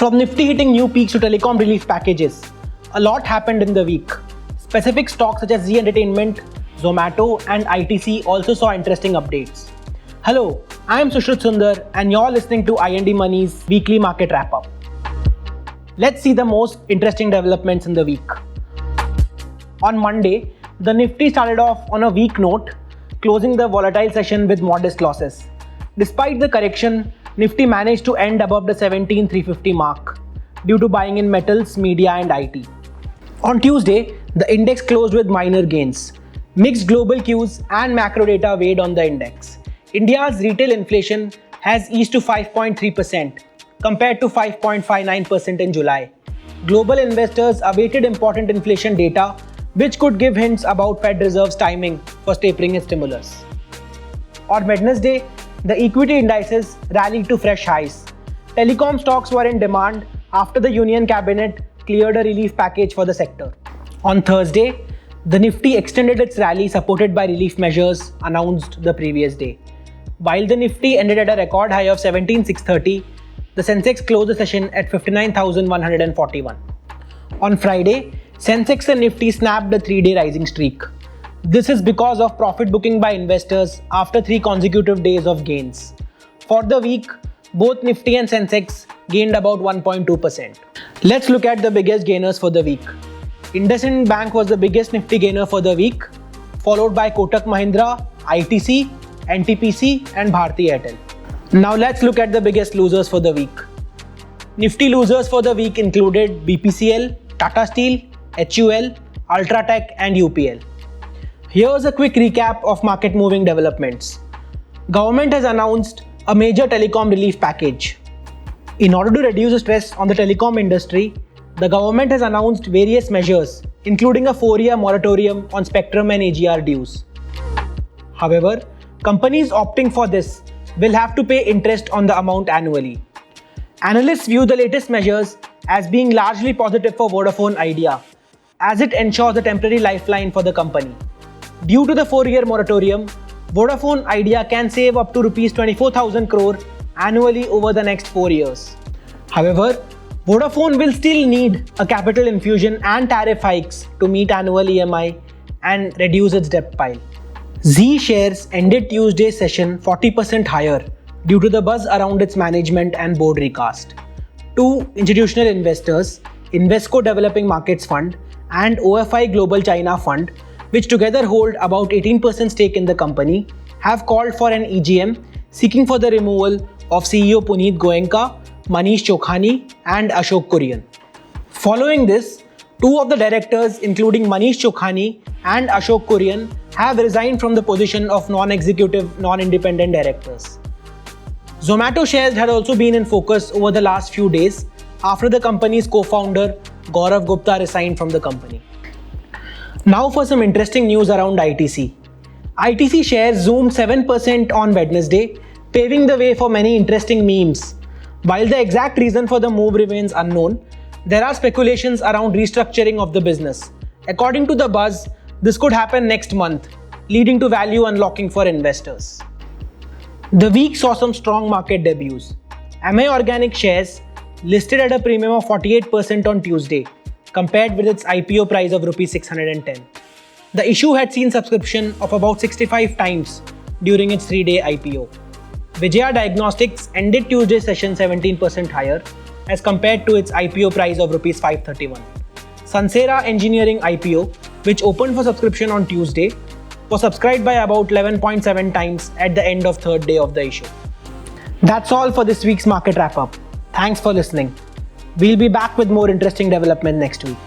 From Nifty hitting new peaks to telecom relief packages, a lot happened in the week. Specific stocks such as Zee Entertainment, Zomato and ITC also saw interesting updates. Hello, I am Sushrit Sundar and you're listening to IND Money's weekly market wrap-up. Let's see the most interesting developments in the week. On Monday, the Nifty started off on a weak note, closing the volatile session with modest losses. Despite the correction, Nifty managed to end above the 17,350 mark due to buying in metals, media and IT. On Tuesday, the index closed with minor gains. Mixed global cues and macro data weighed on the index. India's retail inflation has eased to 5.3% compared to 5.59% in July. Global investors awaited important inflation data which could give hints about Fed Reserve's timing for tapering its stimulus. On Wednesday, the equity indices rallied to fresh highs. Telecom stocks were in demand after the Union Cabinet cleared a relief package for the sector. On Thursday, the Nifty extended its rally supported by relief measures announced the previous day. While the Nifty ended at a record high of 17,630, the Sensex closed the session at 59,141. On Friday, Sensex and Nifty snapped a 3-day rising streak. This is because of profit booking by investors after 3 consecutive days of gains. For the week, both Nifty and Sensex gained about 1.2%. Let's look at the biggest gainers for the week. IndusInd Bank was the biggest Nifty gainer for the week, followed by Kotak Mahindra, ITC, NTPC and Bharti Airtel. Now let's look at the biggest losers for the week. Nifty losers for the week included BPCL, Tata Steel, HUL, Ultratech and UPL. Here's a quick recap of market moving developments. Government has announced a major telecom relief package. In order to reduce the stress on the telecom industry, the government has announced various measures, including a 4-year moratorium on spectrum and AGR dues. However, companies opting for this will have to pay interest on the amount annually. Analysts view the latest measures as being largely positive for Vodafone Idea, as it ensures a temporary lifeline for the company. Due to the 4-year moratorium, Vodafone Idea can save up to Rs 24,000 crore annually over the next 4 years. However, Vodafone will still need a capital infusion and tariff hikes to meet annual EMI and reduce its debt pile. Zee shares ended Tuesday's session 40% higher due to the buzz around its management and board recast. 2 institutional investors, Invesco Developing Markets Fund and OFI Global China Fund, which together hold about 18% stake in the company, have called for an EGM seeking for the removal of CEO Puneet Goenka, Manish Chokhani and Ashok Kurian. Following this, 2 of the directors including Manish Chokhani and Ashok Kurian have resigned from the position of non-executive, non-independent directors. Zomato shares had also been in focus over the last few days after the company's co-founder Gaurav Gupta resigned from the company. Now for some interesting news around ITC. ITC shares zoomed 7% on Wednesday, paving the way for many interesting memes. While the exact reason for the move remains unknown, there are speculations around restructuring of the business. According to the buzz, this could happen next month, leading to value unlocking for investors. The week saw some strong market debuts. MA Organic shares listed at a premium of 48% on Tuesday, compared with its IPO price of Rs 610. The issue had seen subscription of about 65 times during its 3-day IPO. Vijaya Diagnostics ended Tuesday's session 17% higher as compared to its IPO price of Rs 531. Sansera Engineering IPO, which opened for subscription on Tuesday, was subscribed by about 11.7 times at the end of 3rd day of the issue. That's all for this week's market wrap-up. Thanks for listening. We'll be back with more interesting development next week.